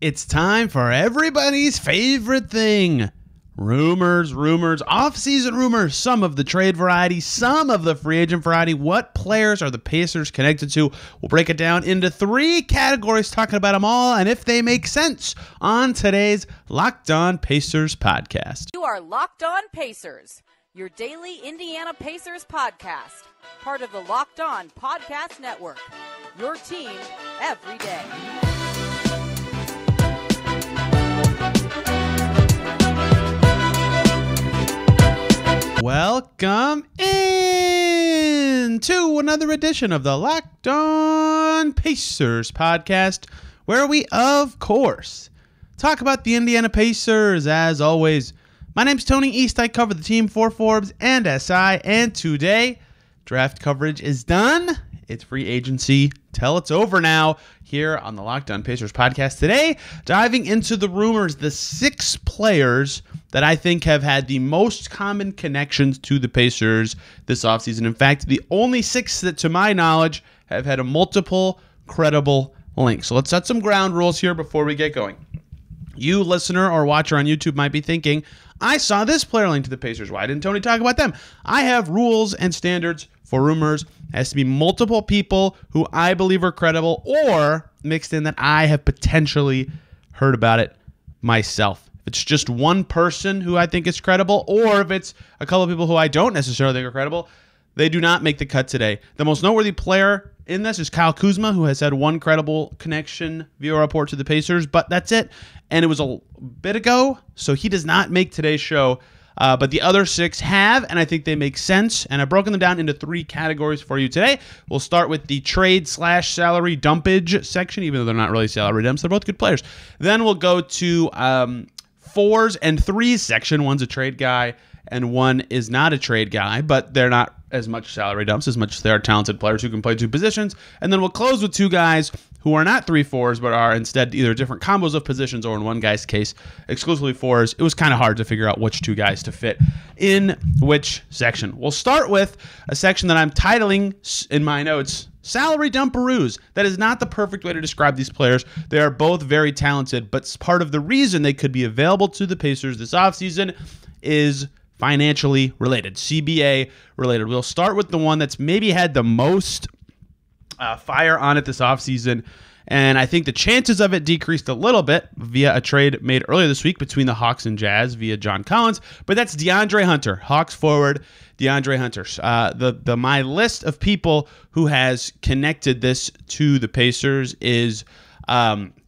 It's time for everybody's favorite thing. Rumors, off-season rumors, some of the trade variety, some of the free agent variety. What players are the Pacers connected to? We'll break it down into 3 categories, talking about them all and if they make sense on today's Locked On Pacers podcast. You are Locked On Pacers, your daily Indiana Pacers podcast, part of the Locked On Podcast Network, your team every day. Welcome in to another edition of the Locked On Pacers podcast, where we, of course, talk about the Indiana Pacers. As always, my name's Tony East. I cover the team for Forbes and SI, and today, draft coverage is done. It's free agency till it's over now here on the Locked On Pacers podcast. Today, diving into the rumors, the 6 players that I think have had the most common connections to the Pacers this offseason. In fact, the only 6 that, to my knowledge, have had a multiple credible link. So let's set some ground rules here before we get going. You, listener or watcher on YouTube, might be thinking, I saw this player link to the Pacers. Why didn't Tony talk about them? I have rules and standards for rumors. It has to be multiple people who I believe are credible or mixed in that I have potentially heard about it myself. If it's just one person who I think is credible, or if it's a couple of people who I don't necessarily think are credible, they do not make the cut today. The most noteworthy player in this is Kyle Kuzma, who has had one credible connection via report to the Pacers, but that's it. And it was a bit ago, so he does not make today's show. But the other 6 have, and I think they make sense. And I've broken them down into 3 categories for you today. We'll start with the trade/salary dumpage section, even though they're not really salary dumps. They're both good players. Then we'll go to 4s and 3s section. One's a trade guy, and one is not a trade guy, but they're not as much salary dumps as much as they are talented players who can play 2 positions. And then we'll close with 2 guys who are not 3-4s, but are instead either different combos of positions, or in one guy's case, exclusively 4s. It was kind of hard to figure out which 2 guys to fit in which section. We'll start with a section that I'm titling in my notes, Salary Dumperoos. That is not the perfect way to describe these players. They are both very talented, but part of the reason they could be available to the Pacers this offseason is financially related, CBA related. We'll start with the one that's maybe had the most fire on it this offseason, and I think the chances of it decreased a little bit via a trade made earlier this week between the Hawks and Jazz via John Collins, but that's DeAndre Hunter, Hawks forward DeAndre Hunter. My list of people who has connected this to the Pacers is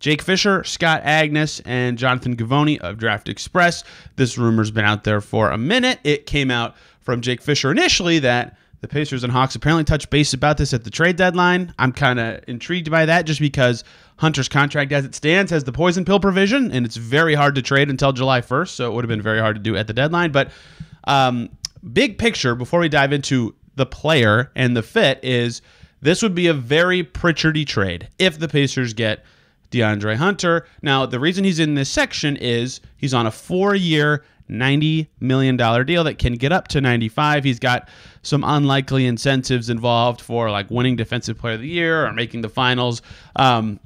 Jake Fisher, Scott Agnes, and Jonathan Givony of Draft Express. This rumor's been out there for a minute. It came out from Jake Fisher initially that the Pacers and Hawks apparently touched base about this at the trade deadline. I'm kind of intrigued by that just because Hunter's contract as it stands has the poison pill provision, and it's very hard to trade until July 1st, so it would have been very hard to do at the deadline. But big picture, before we dive into the player and the fit, is this would be a very Pritchardy trade if the Pacers get DeAndre Hunter. Now, the reason he's in this section is he's on a 4-year, $90 million deal that can get up to 95. He's got some unlikely incentives involved for like winning Defensive Player of the Year or making the finals. But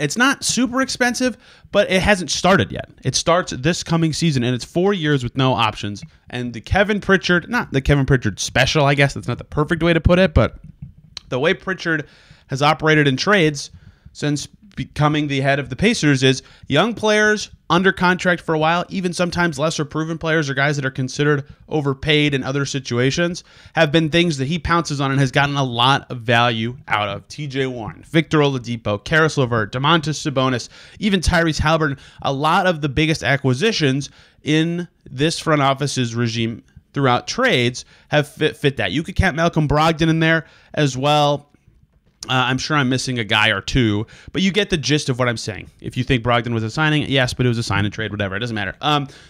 it's not super expensive, but it hasn't started yet. It starts this coming season, and it's 4 years with no options. And the Kevin Pritchard, not the Kevin Pritchard special, I guess that's not the perfect way to put it, but the way Pritchard has operated in trades since becoming the head of the Pacers is young players under contract for a while, even sometimes lesser proven players or guys that are considered overpaid in other situations, have been things that he pounces on and has gotten a lot of value out of. TJ Warren, Victor Oladipo, Karis LeVert, Domantas Sabonis, even Tyrese Halliburton. A lot of the biggest acquisitions in this front office's regime throughout trades have fit that. You could count Malcolm Brogdon in there as well. I'm sure I'm missing a guy or 2, but you get the gist of what I'm saying. If you think Brogdon was a signing, yes, but it was a sign and trade, whatever. It doesn't matter.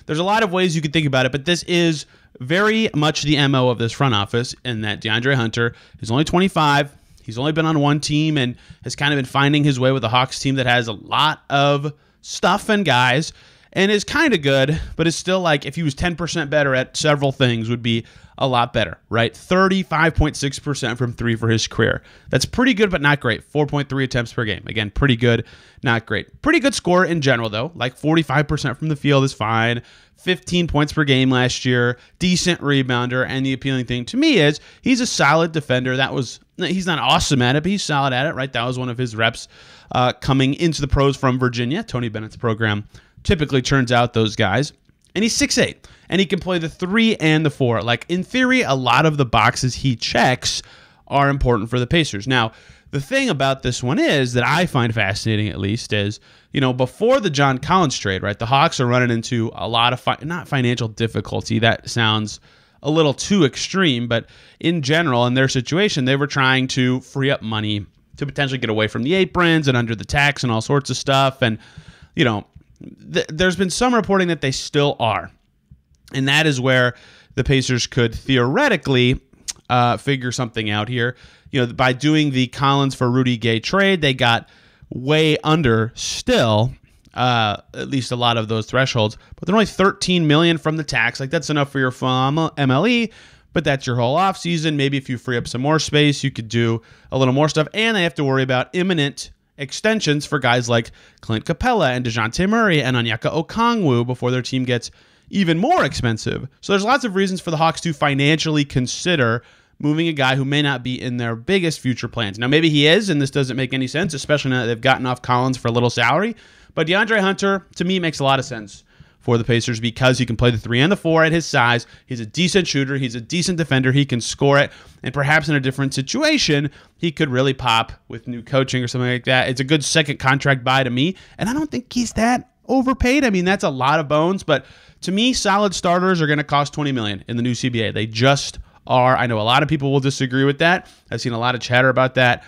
There's a lot of ways you could think about it, but this is very much the MO of this front office, in that DeAndre Hunter is only 25. He's only been on one team and has kind of been finding his way with a Hawks team that has a lot of stuff and guys. and is kind of good, but is still like if he was 10% better at several things would be a lot better, right? 35.6% from three for his career. That's pretty good, but not great. 4.3 attempts per game. Again, pretty good, not great. Pretty good score in general, though. Like 45% from the field is fine. 15 points per game last year. Decent rebounder. And the appealing thing to me is he's a solid defender. He's not awesome at it, but he's solid at it, right? That was one of his reps coming into the pros from Virginia. Tony Bennett's program typically turns out those guys. And he's 6'8", and he can play the 3 and the 4. Like, in theory, a lot of the boxes he checks are important for the Pacers. Now, the thing about this one is that I find fascinating, at least, is, before the John Collins trade, right, the Hawks are running into a lot of, not financial difficulty, that sounds a little too extreme, but in general, in their situation, they were trying to free up money to potentially get away from the aprons and under the tax and all sorts of stuff, and, there's been some reporting that they still are. And that is where the Pacers could theoretically figure something out here. By doing the Collins for Rudy Gay trade, they got way under still, at least a lot of those thresholds. But they're only $13 million from the tax. Like, that's enough for your full MLE, but that's your whole offseason. Maybe if you free up some more space, you could do a little more stuff. And they have to worry about imminent extensions for guys like Clint Capella and DeJounte Murray and Onyeka Okongwu before their team gets even more expensive. So there's lots of reasons for the Hawks to financially consider moving a guy who may not be in their biggest future plans. Now, maybe he is, and this doesn't make any sense, especially now that they've gotten off Collins for a little salary. But DeAndre Hunter, to me, makes a lot of sense for the Pacers because he can play the 3 and the 4 at his size. He's a decent shooter. He's a decent defender. He can score it. And perhaps in a different situation, he could really pop with new coaching or something like that. It's a good second contract buy to me. And I don't think he's that overpaid. I mean, that's a lot of bones. But to me, solid starters are going to cost $20 million in the new CBA. They just are. I know a lot of people will disagree with that. I've seen a lot of chatter about that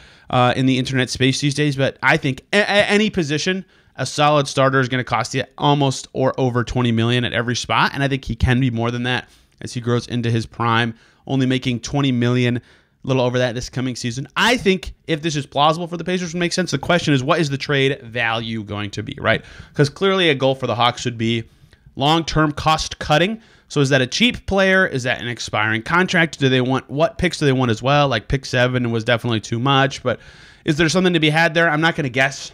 in the internet space these days. But I think any position, a solid starter is going to cost you almost or over $20 million at every spot, and I think he can be more than that as he grows into his prime, only making $20 million, a little over that this coming season. I think if this is plausible for the Pacers to make sense, the question is, what is the trade value going to be, right? Because clearly a goal for the Hawks should be long-term cost cutting. So is that a cheap player? Is that an expiring contract? What picks do they want as well? Like pick 7 was definitely too much, but is there something to be had there? I'm not going to guess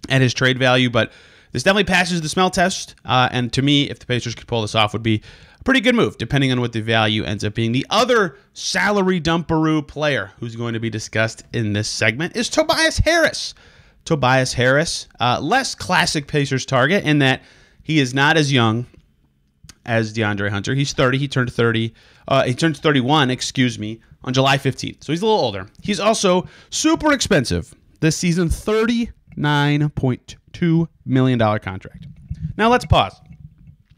at his trade value, but this definitely passes the smell test. And to me, if the Pacers could pull this off, would be a pretty good move, depending on what the value ends up being. The other salary dumperoo player who's going to be discussed in this segment is Tobias Harris. Tobias Harris, less classic Pacers target in that he is not as young as DeAndre Hunter. He's 30. He turned 30. He turns 31, on July 15th. So he's a little older. He's also super expensive this season, $39.2 million contract. Now let's pause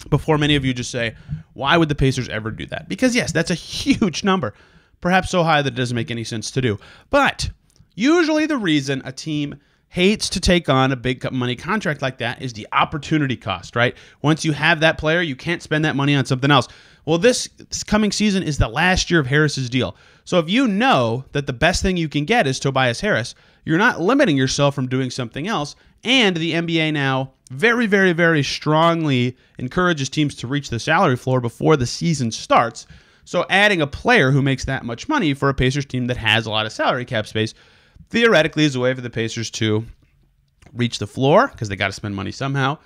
before many of you just say, why would the Pacers ever do that? Because yes, that's a huge number, perhaps so high that it doesn't make any sense to do. But usually the reason a team hates to take on a big money contract like that is the opportunity cost, right? Once you have that player, you can't spend that money on something else. Well, this coming season is the last year of Harris's deal. So if you know that the best thing you can get is Tobias Harris, you're not limiting yourself from doing something else. And the NBA now very, very, very strongly encourages teams to reach the salary floor before the season starts. So adding a player who makes that much money for a Pacers team that has a lot of salary cap space theoretically is a way for the Pacers to reach the floor, because they got to spend money somehow,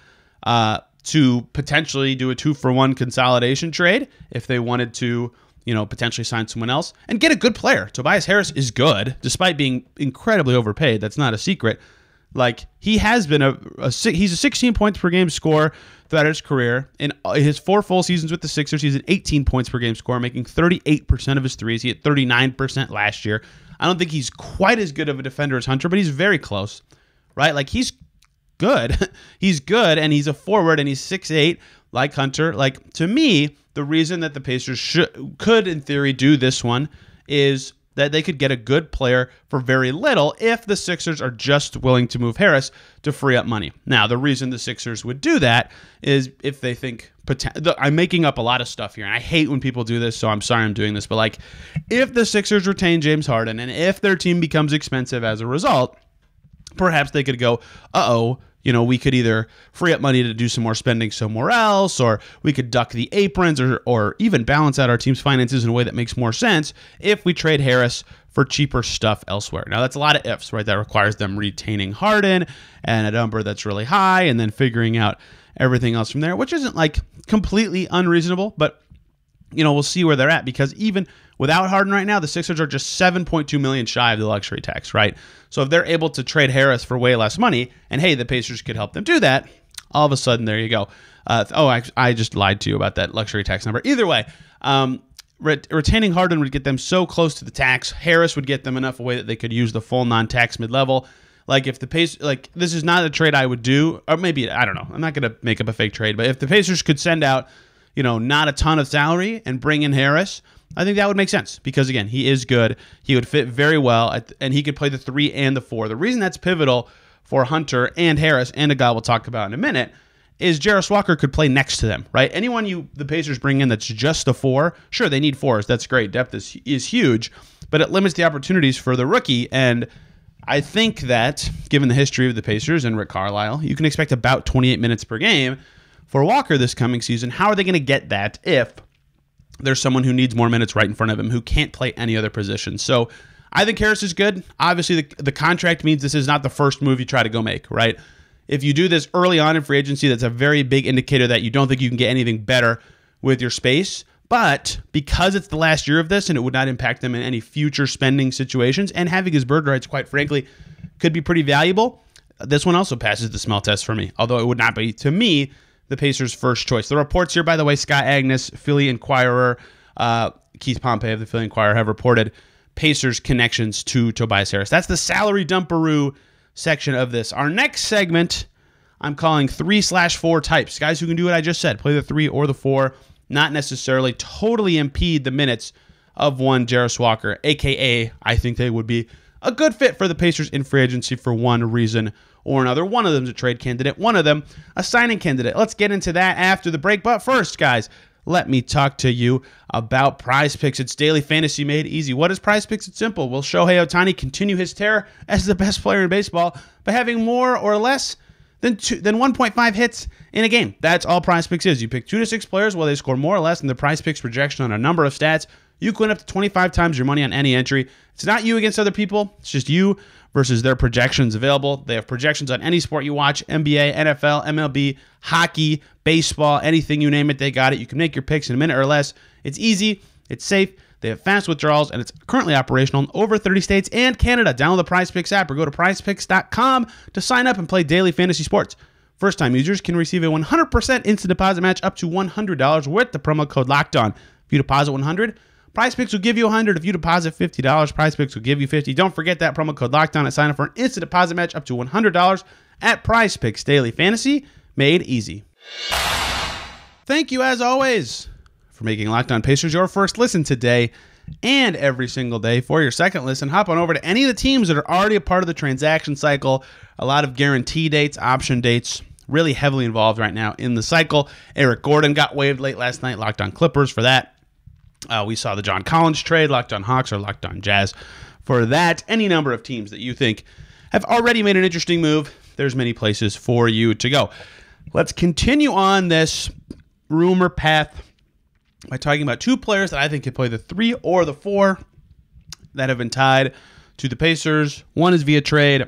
to potentially do a 2-for-1 consolidation trade if they wanted to, potentially sign someone else and get a good player. Tobias Harris is good, despite being incredibly overpaid. That's not a secret. Like, he has been he's a 16 points per game scorer throughout his career. In his 4 full seasons with the Sixers, he's an 18 points per game scorer, making 38% of his threes. He hit 39% last year. I don't think he's quite as good of a defender as Hunter, but he's very close, right? Like, he's good. He's good, and he's a forward, and he's 6'8", like Hunter. Like, to me, the reason that the Pacers could, in theory, do this one is that they could get a good player for very little if the Sixers are just willing to move Harris to free up money. Now, the reason the Sixers would do that is if they think... I'm making up a lot of stuff here, and I hate when people do this, so I'm sorry I'm doing this, but like, if the Sixers retain James Harden and if their team becomes expensive as a result, perhaps they could go, we could either free up money to do some more spending somewhere else, or we could duck the aprons, or even balance out our team's finances in a way that makes more sense if we trade Harris for cheaper stuff elsewhere. Now, that's a lot of ifs, right? That requires them retaining Harden and a number that's really high, and then figuring out everything else from there, which isn't like completely unreasonable, but we'll see where they're at, because even without Harden right now, the Sixers are just $7.2 million shy of the luxury tax, right? So if they're able to trade Harris for way less money, and hey, the Pacers could help them do that, all of a sudden, there you go. I just lied to you about that luxury tax number. Either way, retaining Harden would get them so close to the tax. Harris would get them enough away that they could use the full non-tax mid-level. Like if the Pacers, this is not a trade I would do, or maybe, I don't know. I'm not going to make up a fake trade, but if the Pacers could send out, not a ton of salary and bring in Harris, I think that would make sense, because again, he is good. He would fit very well, and he could play the 3 and the 4. The reason that's pivotal for Hunter and Harris, and a guy we'll talk about in a minute, is Jarris Walker could play next to them, right? Anyone the Pacers bring in that's just a 4, sure, they need 4s. That's great. Depth is huge, but it limits the opportunities for the rookie. And I think that, given the history of the Pacers and Rick Carlisle, you can expect about 28 minutes per game for Walker this coming season. How are they going to get that if there's someone who needs more minutes right in front of him who can't play any other position? So I think Harris is good. Obviously, the contract means this is not the first move you try to go make, right? If you do this early on in free agency, that's a very big indicator that you don't think you can get anything better with your space. But because it's the last year of this and it would not impact them in any future spending situations, and having his bird rights, quite frankly, could be pretty valuable, this one also passes the smell test for me, although it would not be, to me, the Pacers' first choice. The reports here, by the way, Scott Agnes, Philly Inquirer, Keith Pompey of the Philly Inquirer have reported Pacers connections to Tobias Harris. That's the salary dumperoo section of this. Our next segment, I'm calling 3/4 types. Guys who can do what I just said, play the 3 or the 4, not necessarily totally impede the minutes of one Jarris Walker, a.k.a. I think they would be a good fit for the Pacers in free agency for one reason or another. One of them is a trade candidate, one of them a signing candidate. Let's get into that after the break. But first, guys, let me talk to you about PrizePicks. It's daily fantasy made easy. What is PrizePicks? It's simple. Will Shohei Ohtani continue his tear as the best player in baseball by having more or less than 1.5 hits in a game? That's all PrizePicks is. You pick 2 to 6 players, they score more or less than the PrizePicks projection on a number of stats. You can win up to 25 times your money on any entry. It's not you against other people. It's just you versus their projections available. They have projections on any sport you watch: NBA, NFL, MLB, hockey, baseball, anything you name it, they got it. You can make your picks in a minute or less. It's easy. It's safe. They have fast withdrawals, and it's currently operational in over 30 states and Canada. Download the PrizePicks app or go to prizepicks.com to sign up and play daily fantasy sports. First-time users can receive a 100% instant deposit match up to $100 with the promo code LOCKEDON. If you deposit $100, PrizePicks will give you $100. If you deposit $50, PrizePicks will give you $50. Don't forget that promo code LOCKEDON and sign up for an instant deposit match up to $100 at PrizePicks. Daily fantasy made easy. Thank you, as always, for making Locked On Pacers your first listen today and every single day. For your second listen, hop on over to any of the teams that are already a part of the transaction cycle. A lot of guarantee dates, option dates, really heavily involved right now in the cycle. Eric Gordon got waived late last night. Locked On Clippers for that. We saw the John Collins trade. Locked On Hawks or Locked On Jazz for that. Any number of teams that you think have already made an interesting move, there's many places for you to go. Let's continue on this rumor path by talking about 2 players that I think could play the 3 or the 4 that have been tied to the Pacers. One is via trade.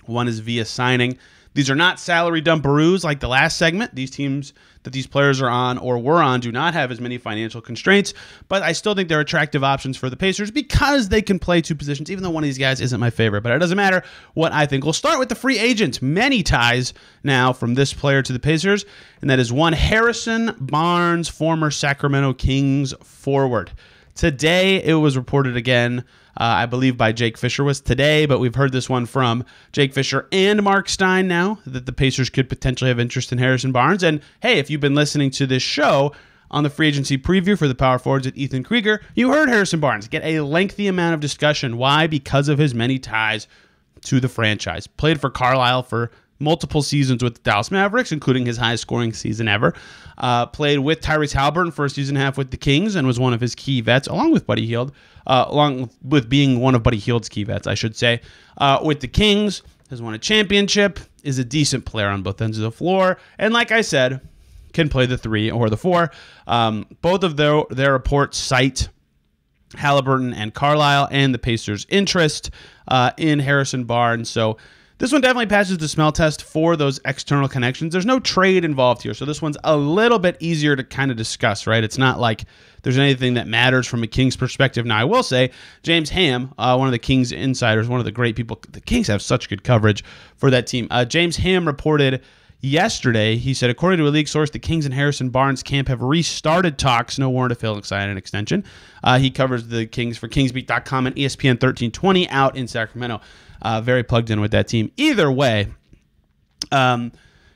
One is via signing. These are not salary dumperoos like the last segment. These teams that these players are on or were on do not have as many financial constraints, but I still think they're attractive options for the Pacers because they can play 2 positions, even though one of these guys isn't my favorite, but it doesn't matter what I think. We'll start with the free agent. Many ties now from this player to the Pacers, and that is one Harrison Barnes, former Sacramento Kings forward. Today, it was reported again, I believe by Jake Fisher was today, but we've heard this one from Jake Fisher and Mark Stein now, that the Pacers could potentially have interest in Harrison Barnes. And hey, if you've been listening to this show on the free agency preview for the power forwards at Ethan Krieger, you heard Harrison Barnes get a lengthy amount of discussion. Why? Because of his many ties to the franchise. Played for Carlisle for multiple seasons with the Dallas Mavericks, including his highest scoring season ever. Played with Tyrese Haliburton for a season and a half with the Kings and was one of his key vets, along with Buddy Hield, along with being one of Buddy Hield's key vets, I should say, with the Kings. has won a championship, is a decent player on both ends of the floor, and like I said, can play the 3 or the 4. Both of their reports cite Halliburton and Carlisle and the Pacers' interest in Harrison Barnes. So this one definitely passes the smell test for those external connections. There's no trade involved here, so this one's a little bit easier to kind of discuss, right? It's not like there's anything that matters from a Kings perspective. Now, I will say, James Ham, one of the Kings insiders, one of the great people, the Kings have such good coverage for that team. James Ham reported yesterday, he said, according to a league source, the Kings and Harrison Barnes camp have restarted talks. No warrant to fill sign an extension. He covers the Kings for KingsBeat.com and ESPN 1320 out in Sacramento. Very plugged in with that team. Either way,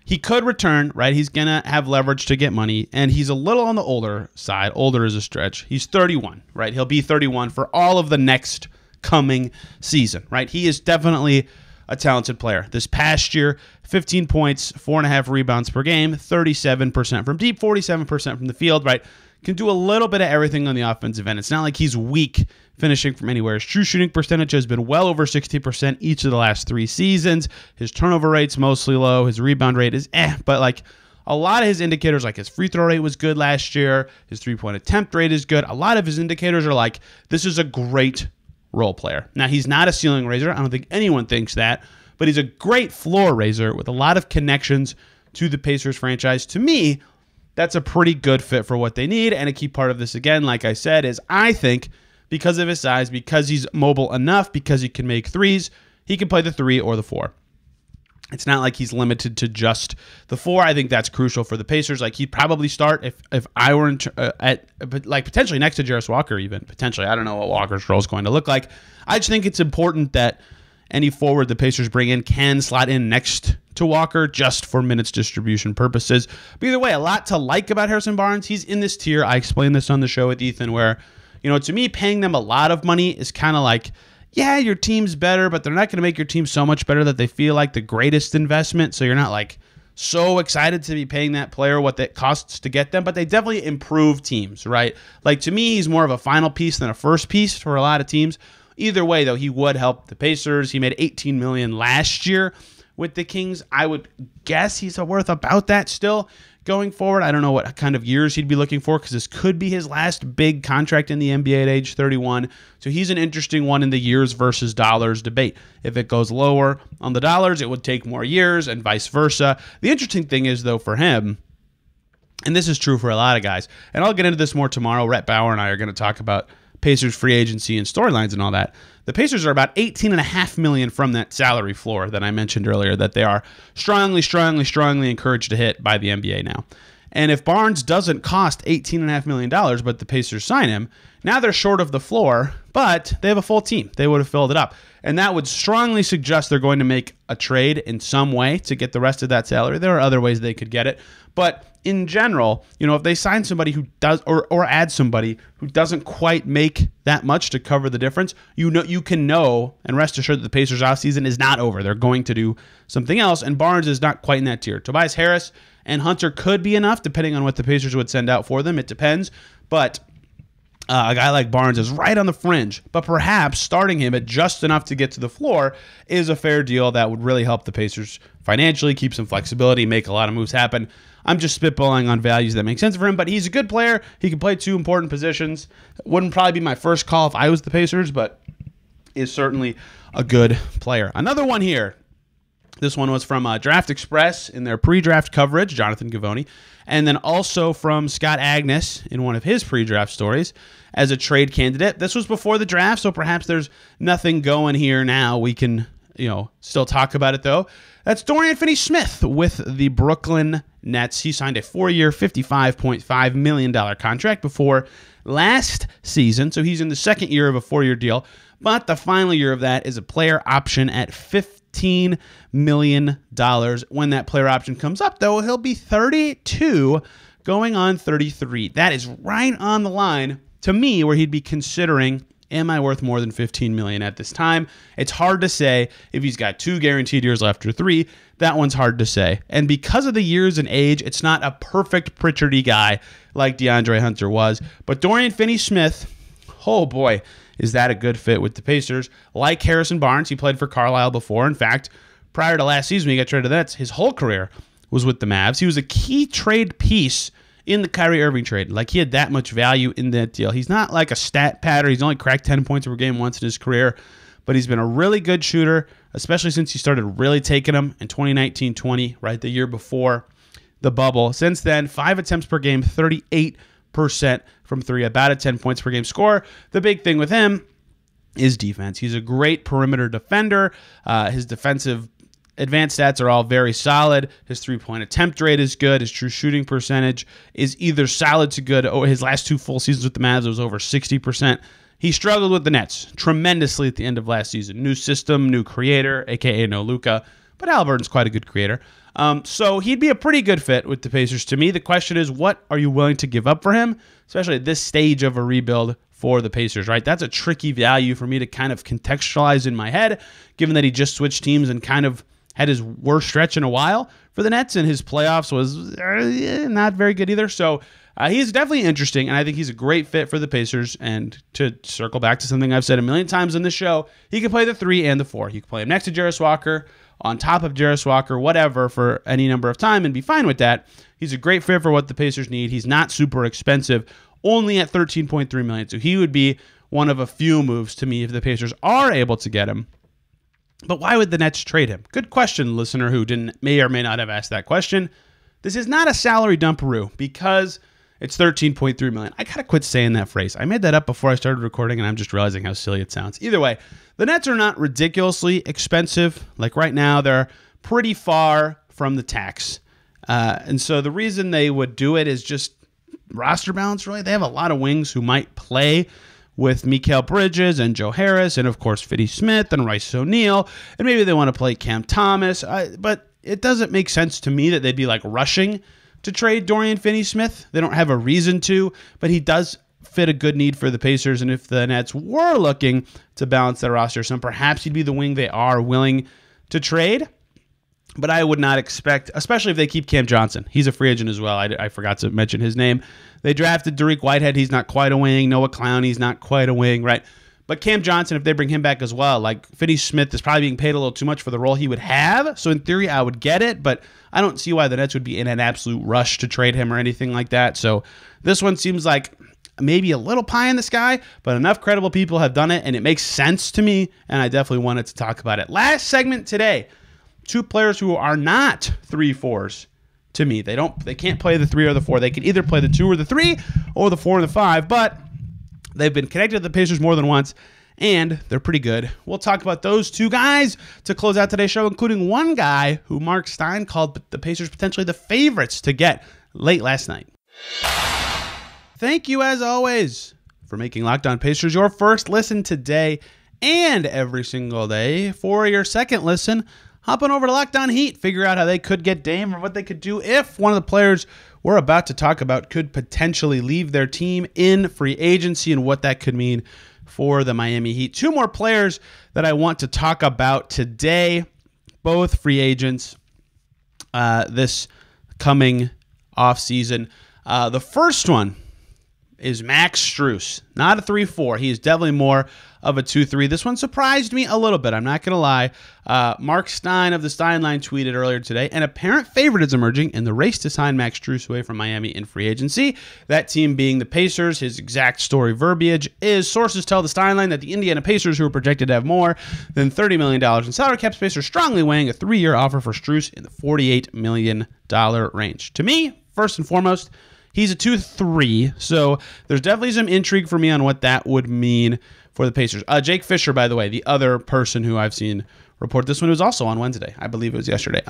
he could return, right? He's going to have leverage to get money, and he's a little on the older side. Older is a stretch. He's 31, right? He'll be 31 for all of the next coming season, right? He is definitely a talented player. This past year, 15 points, 4.5 rebounds per game, 37% from deep, 47% from the field, right? Can do a little bit of everything on the offensive end. It's not like he's weak finishing from anywhere. His true shooting percentage has been well over 60% each of the last 3 seasons. His turnover rate's mostly low. His rebound rate is but like a lot of his indicators, like his free throw rate was good last year. His three-point attempt rate is good. A lot of his indicators are like, this is a great role player. Now, he's not a ceiling raiser. I don't think anyone thinks that, but he's a great floor raiser with a lot of connections to the Pacers franchise. To me, that's a pretty good fit for what they need, and a key part of this, again, like I said, is I think because of his size, because he's mobile enough, because he can make threes, he can play the 3 or the 4. It's not like he's limited to just the 4. I think that's crucial for the Pacers. Like, he'd probably start if I were like potentially next to Jarris Walker, even potentially. I don't know what Walker's role is going to look like. I just think it's important that any forward the Pacers bring in can slot in next to Walker just for minutes distribution purposes. But either way, a lot to like about Harrison Barnes. He's in this tier. I explained this on the show with Ethan where, to me, paying them a lot of money is kind of like, yeah, your team's better, but they're not going to make your team so much better that they feel like the greatest investment. So you're not like so excited to be paying that player what that costs to get them, but they definitely improve teams, right? Like, to me, he's more of a final piece than a first piece for a lot of teams. Either way, though, he would help the Pacers. He made $18 million last year with the Kings. I would guess he's worth about that still going forward. I don't know what kind of years he'd be looking for because this could be his last big contract in the NBA at age 31. So he's an interesting one in the years versus dollars debate. If it goes lower on the dollars, it would take more years and vice versa. The interesting thing is, though, for him, and this is true for a lot of guys, and I'll get into this more tomorrow. Rhett Bauer and I are going to talk about Pacers free agency and storylines and all that. The Pacers are about $18.5 million from that salary floor that I mentioned earlier that they are strongly encouraged to hit by the NBA now. And if Barnes doesn't cost $18.5 million, but the Pacers sign him, now they're short of the floor, but they have a full team. They would have filled it up. And that would strongly suggest they're going to make a trade in some way to get the rest of that salary. There are other ways they could get it. But in general, if they sign somebody who does or add somebody who doesn't quite make that much to cover the difference, you can know and rest assured that the Pacers offseason is not over. They're going to do something else, and Barnes is not quite in that tier. Tobias Harris and Hunter could be enough, depending on what the Pacers would send out for them. It depends. But a guy like Barnes is right on the fringe. But perhaps starting him at just enough to get to the floor is a fair deal that would really help the Pacers financially, keep some flexibility, make a lot of moves happen. I'm just spitballing on values that make sense for him, but he's a good player. He can play 2 important positions. Wouldn't probably be my first call if I was the Pacers, but is certainly a good player. Another one here. This one was from Draft Express in their pre-draft coverage, Jonathan Gavoni, and then also from Scott Agnes in one of his pre-draft stories as a trade candidate. This was before the draft, so perhaps there's nothing going here now. We can, still talk about it, though. That's Dorian Finney-Smith with the Brooklyn Nets. He signed a 4-year, $55.5 million contract before last season, so he's in the second year of a 4-year deal, but the final year of that is a player option at $15 million. When that player option comes up, though, he'll be 32 going on 33. That is right on the line, to me, where he'd be considering, am I worth more than $15 million at this time? It's hard to say if he's got 2 guaranteed years left or 3. That one's hard to say. And because of the years and age, it's not a perfect Pritchard-y guy like DeAndre Hunter was. But Dorian Finney-Smith, oh boy, is that a good fit with the Pacers. Like Harrison Barnes, he played for Carlisle before. In fact, prior to last season when he got traded to the Nets, his whole career was with the Mavs. He was a key trade piece in the Kyrie Irving trade. Like, he had that much value in that deal. He's not like a stat padder. He's only cracked 10 points per game once in his career, but he's been a really good shooter, especially since he started really taking them in 2019-20, right, the year before the bubble. Since then, 5 attempts per game, 38% from three, about a 10 points per game score. The big thing with him is defense. He's a great perimeter defender. His defensive advanced stats are all very solid. His three-point attempt rate is good. His true shooting percentage is either solid to good. His last 2 full seasons with the Mavs, it was over 60%. He struggled with the Nets tremendously at the end of last season. New system, new creator, a.k.a. no Luka, but Halliburton's quite a good creator. So he'd be a pretty good fit with the Pacers. To me, the question is, what are you willing to give up for him, especially at this stage of a rebuild for the Pacers, right? That's a tricky value for me to kind of contextualize in my head, given that he just switched teams and kind of had his worst stretch in a while for the Nets, and his playoffs was not very good either. So he's definitely interesting, and I think he's a great fit for the Pacers. And to circle back to something I've said a million times on this show, he can play the 3 and the 4. You can play him next to Jarris Walker, on top of Jarris Walker, whatever, for any number of time, and be fine with that. He's a great fit for what the Pacers need. He's not super expensive, only at $13.3 million. So he would be one of a few moves to me if the Pacers are able to get him. But why would the Nets trade him? Good question, listener who may or may not have asked that question. This is not a salary dumperoo because it's $13.3 million. I gotta quit saying that phrase. I made that up before I started recording, and I'm just realizing how silly it sounds. Either way, the Nets are not ridiculously expensive. Like right now, they're pretty far from the tax. And so the reason they would do it is just roster balance, really. They have a lot of wings who might play with Mikal Bridges and Joe Harris and, of course, Finney-Smith and Rice O'Neal. And maybe they want to play Cam Thomas. But it doesn't make sense to me that they'd be like rushing to trade Dorian Finney-Smith. They don't have a reason to, but he does fit a good need for the Pacers. And if the Nets were looking to balance their roster some, perhaps he'd be the wing they are willing to trade. But I would not expect, especially if they keep Cam Johnson. He's a free agent as well. I forgot to mention his name. They drafted Derek Whitehead. He's not quite a wing. Noah Clowney's not quite a wing, right? But Cam Johnson, if they bring him back as well, like Finney-Smith is probably being paid a little too much for the role he would have. So in theory, I would get it, but I don't see why the Nets would be in an absolute rush to trade him or anything like that. So this one seems like maybe a little pie in the sky, but enough credible people have done it, and it makes sense to me, and I definitely wanted to talk about it. Last segment today, 2 players who are not 3-4s to me. They can't play the 3 or the 4. They can either play the 2 or the 3 or the 4 or the 5, but they've been connected to the Pacers more than once, and they're pretty good. We'll talk about those 2 guys to close out today's show, including one guy who Mark Stein called the Pacers potentially the favorites to get late last night. Thank you, as always, for making Locked On Pacers your first listen today and every single day. For your second listen, hop on over to Locked On Heat, figure out how they could get Dame or what they could do if one of the players we're about to talk about could potentially leave their team in free agency and what that could mean for the Miami Heat. 2 more players that I want to talk about today, both free agents this coming offseason. The first one is Max Strus. Not a 3-4. He is definitely more of a 2-3. This one surprised me a little bit. I'm not going to lie. Mark Stein of the Stein Line tweeted earlier today, an apparent favorite is emerging in the race to sign Max Strus away from Miami in free agency. That team being the Pacers. His exact story verbiage is, sources tell the Stein Line that the Indiana Pacers, who are projected to have more than $30 million in salary cap space, are strongly weighing a 3-year offer for Strus in the $48 million range. To me, first and foremost, he's a 2-3, so there's definitely some intrigue for me on what that would mean for the Pacers. Jake Fisher, by the way, the other person who I've seen report this one, was also on Wednesday. I believe it was yesterday.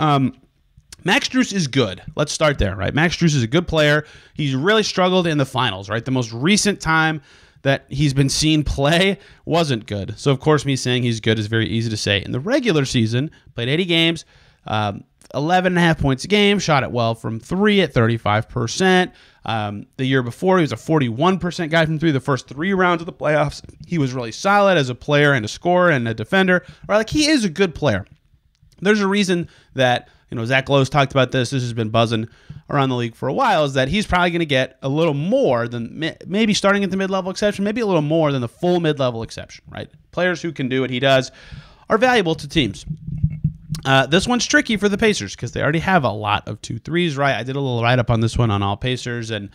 Max Strus is good. Let's start there, right? Max Strus is a good player. He's really struggled in the finals, right? The most recent time that he's been seen play wasn't good. So, of course, me saying he's good is very easy to say. In the regular season, played 80 games, 11.5 points a game, shot it well from 3 at 35%. The year before, he was a 41% guy from 3. The first 3 rounds of the playoffs, he was really solid as a player and a scorer and a defender. Or like, he is a good player. There's a reason that, Zach Lowe's talked about this. This has been buzzing around the league for a while, is that he's probably going to get a little more than, maybe starting at the mid-level exception, maybe a little more than the full mid-level exception, right? Players who can do what he does are valuable to teams. This one's tricky for the Pacers because they already have a lot of 2-3s, right? I did a little write-up on this one on all Pacers, and,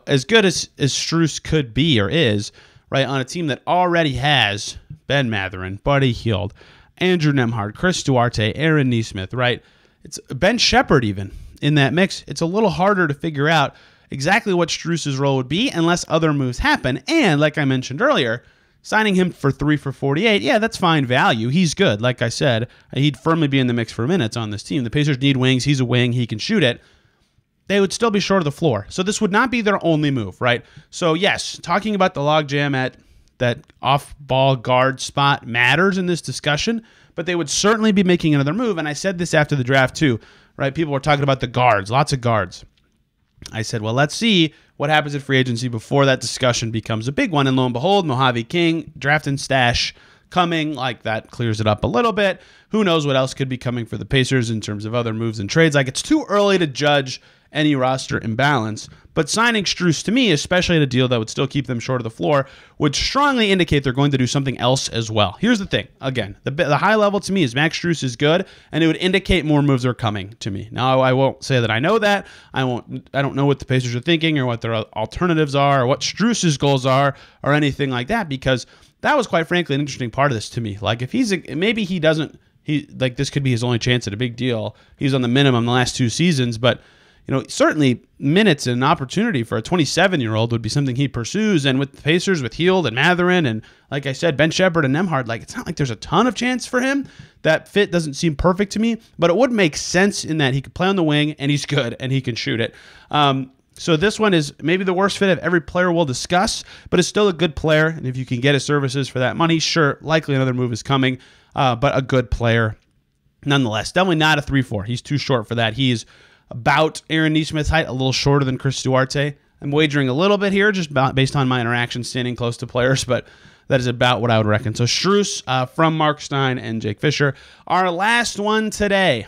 as good as Strus could be or is, right, on a team that already has Ben Mathurin, Buddy Hield, Andrew Nembhard, Chris Duarte, Aaron Nesmith, right? It's Ben Shepherd even in that mix. It's a little harder to figure out exactly what Strus's role would be unless other moves happen. And like I mentioned earlier, signing him for 3 for $48, yeah, that's fine value. He's good. Like I said, he'd firmly be in the mix for minutes on this team. The Pacers need wings. He's a wing. He can shoot it. They would still be short of the floor. So this would not be their only move, right? So yes, talking about the logjam at that off-ball guard spot matters in this discussion, but they would certainly be making another move. And I said this after the draft too, right? People were talking about the guards, lots of guards. I said, well, let's see what happens at free agency before that discussion becomes a big one. And lo and behold, Mojave King, draft and stash coming, like that clears it up a little bit. Who knows what else could be coming for the Pacers in terms of other moves and trades. Like, it's too early to judge any roster imbalance, but signing Strus to me, especially at a deal that would still keep them short of the floor, would strongly indicate they're going to do something else as well. Here's the thing. Again, the high level to me is Max Strus is good, and it would indicate more moves are coming to me. Now, I won't say that I know that. I don't know what the Pacers are thinking or what their alternatives are or what Strus's goals are or anything like that, because that was quite frankly an interesting part of this to me. Like, if maybe he doesn't, this could be his only chance at a big deal. He's on the minimum the last 2 seasons, but certainly minutes and opportunity for a 27-year-old would be something he pursues. And with the Pacers, with Hield and Mathurin, and like I said, Ben Shepherd and Nembhard, it's not like there's a ton of chance for him. That fit doesn't seem perfect to me, but it would make sense in that he could play on the wing, and he's good, and he can shoot it. So this one is maybe the worst fit of every player we'll discuss, but it's still a good player. And if you can get his services for that money, sure, likely another move is coming, but a good player nonetheless. Definitely not a 3-4. He's too short for that. He's about Aaron Nesmith's height, a little shorter than Chris Duarte. I'm wagering a little bit here just based on my interaction standing close to players, but that is about what I would reckon. So Strus from Mark Stein and Jake Fisher. Our last one today.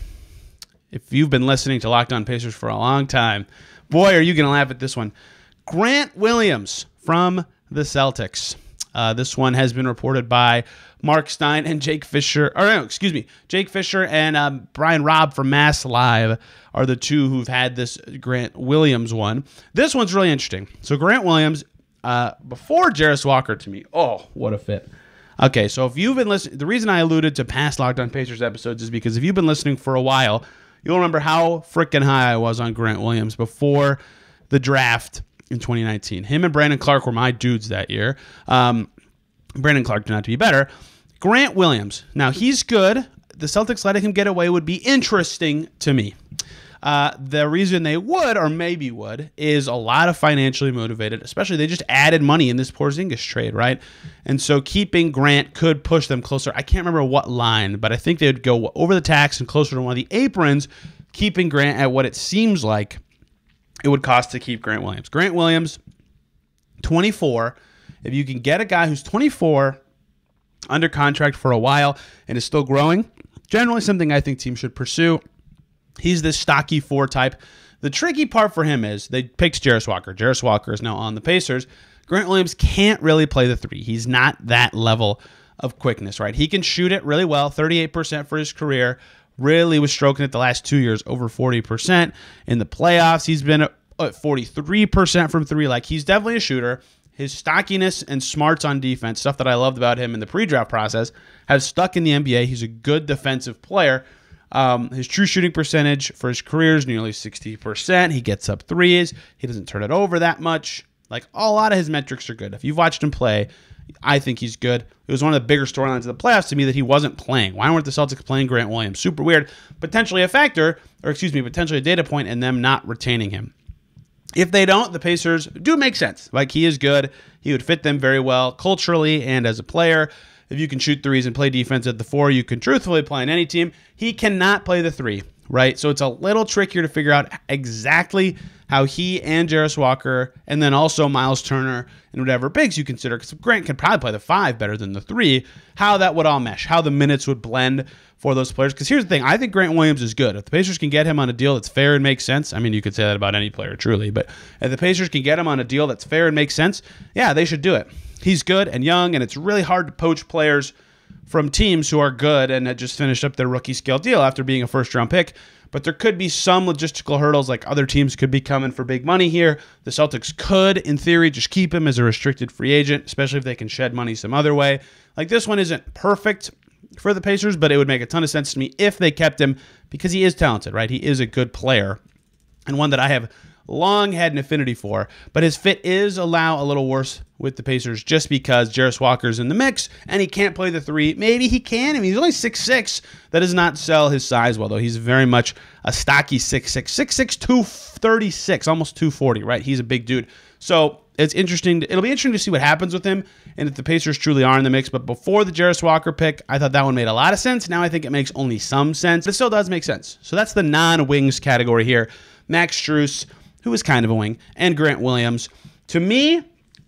If you've been listening to Locked On Pacers for a long time, boy, are you going to laugh at this one. Grant Williams from the Celtics. This one has been reported by Mark Stein and Jake Fisher. Jake Fisher and Brian Robb from Mass Live are the two who've had this Grant Williams one. This one's really interesting. So Grant Williams, before Jarris Walker to me, oh, what a fit. Okay, so if you've been listening, the reason I alluded to past Locked On Pacers episodes is because if you've been listening for a while, you'll remember how freaking high I was on Grant Williams before the draft in 2019. Him and Brandon Clark were my dudes that year. Brandon Clark turned out to be better. Grant Williams, now he's good. The Celtics letting him get away would be interesting to me. The reason they would, or maybe would, is a lot of financially motivated, especially they just added money in this Porzingis trade, right? And so keeping Grant could push them closer. I can't remember what line, but I think they would go over the tax and closer to one of the aprons, keeping Grant at what it seems like it would cost to keep Grant Williams. Grant Williams, 24. If you can get a guy who's 24 under contract for a while and is still growing, generally something I think teams should pursue. He's this stocky 4 type. The tricky part for him is they picked Jarris Walker. Jarris Walker is now on the Pacers. Grant Williams can't really play the 3. He's not that level of quickness, right? He can shoot it really well, 38% for his career. Really was stroking it the last 2 years, over 40%. In the playoffs, he's been at 43% from 3. Like, he's definitely a shooter. His stockiness and smarts on defense, stuff that I loved about him in the pre-draft process, has stuck in the NBA. He's a good defensive player. His true shooting percentage for his career is nearly 60%. He gets up threes. He doesn't turn it over that much. Like, a lot of his metrics are good. If you've watched him play, I think he's good. It was one of the bigger storylines of the playoffs to me that he wasn't playing. Why weren't the Celtics playing Grant Williams? Super weird. Potentially a potentially a data point in them not retaining him. If they don't, the Pacers do make sense. Like, he is good. He would fit them very well culturally and as a player. If you can shoot threes and play defense at the 4, you can truthfully play on any team. He cannot play the 3, right? So it's a little trickier to figure out exactly how he and Jarris Walker and then also Miles Turner and whatever bigs you consider, because Grant could probably play the 5 better than the 3, how that would all mesh, how the minutes would blend for those players. Because here's the thing, I think Grant Williams is good. If the Pacers can get him on a deal that's fair and makes sense, I mean, you could say that about any player, truly, but if the Pacers can get him on a deal that's fair and makes sense, yeah, they should do it. He's good and young, and it's really hard to poach players from teams who are good and had just finished up their rookie scale deal after being a first-round pick. But there could be some logistical hurdles, like other teams could be coming for big money here. The Celtics could, in theory, just keep him as a restricted free agent, especially if they can shed money some other way. Like, this one isn't perfect for the Pacers, but it would make a ton of sense to me if they kept him because he is talented, right? He is a good player and one that I have long had an affinity for, but his fit is a little worse with the Pacers just because Jarris Walker's in the mix and he can't play the three. Maybe he can. I mean, he's only 6'6". That does not sell his size well, though. He's very much a stocky 6'6", 6'6", 236, almost 240, right? He's a big dude. So it's interesting. It'll be interesting to see what happens with him and if the Pacers truly are in the mix. But before the Jarris Walker pick, I thought that one made a lot of sense. Now I think it makes only some sense. But it still does make sense. So that's the non-wings category here. Max Strus, who is kind of a wing, and Grant Williams. To me,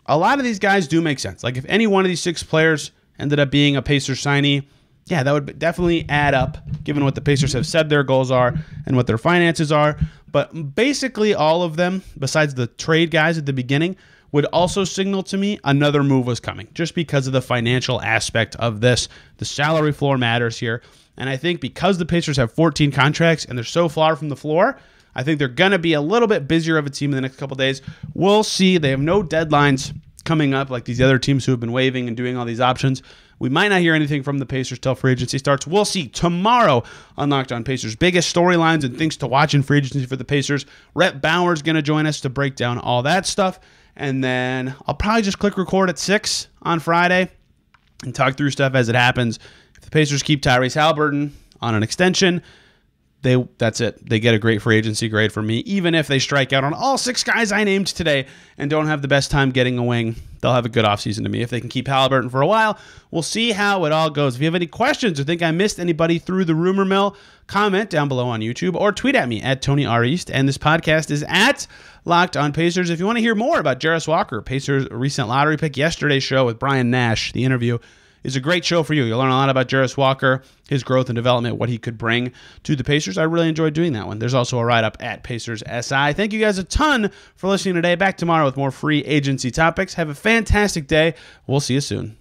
a lot of these guys do make sense. Like if any one of these 6 players ended up being a Pacers signee, yeah, that would definitely add up given what the Pacers have said their goals are and what their finances are. But basically all of them, besides the trade guys at the beginning, would also signal to me another move was coming just because of the financial aspect of this. The salary floor matters here. And I think because the Pacers have 14 contracts and they're so far from the floor, I think they're going to be a little bit busier of a team in the next couple days. We'll see. They have no deadlines coming up like these other teams who have been waiving and doing all these options. We might not hear anything from the Pacers till free agency starts. We'll see tomorrow on Locked On Pacers. Biggest storylines and things to watch in free agency for the Pacers. Rhett Bauer's going to join us to break down all that stuff. And then I'll probably just click record at 6 on Friday and talk through stuff as it happens. If the Pacers keep Tyrese Haliburton on an extension, that's it. They get a great free agency grade from me. Even if they strike out on all 6 guys I named today and don't have the best time getting a wing, they'll have a good offseason to me. If they can keep Haliburton for a while, we'll see how it all goes. If you have any questions or think I missed anybody through the rumor mill, comment down below on YouTube or tweet at me at Tony R. East. And this podcast is at Locked On Pacers. If you want to hear more about Jarris Walker, Pacers' recent lottery pick, yesterday's show with Brian Nash, the interview, is a great show for you. You'll learn a lot about Jarris Walker, his growth and development, what he could bring to the Pacers. I really enjoyed doing that one. There's also a write-up at Pacers SI. Thank you guys a ton for listening today. Back tomorrow with more free agency topics. Have a fantastic day. We'll see you soon.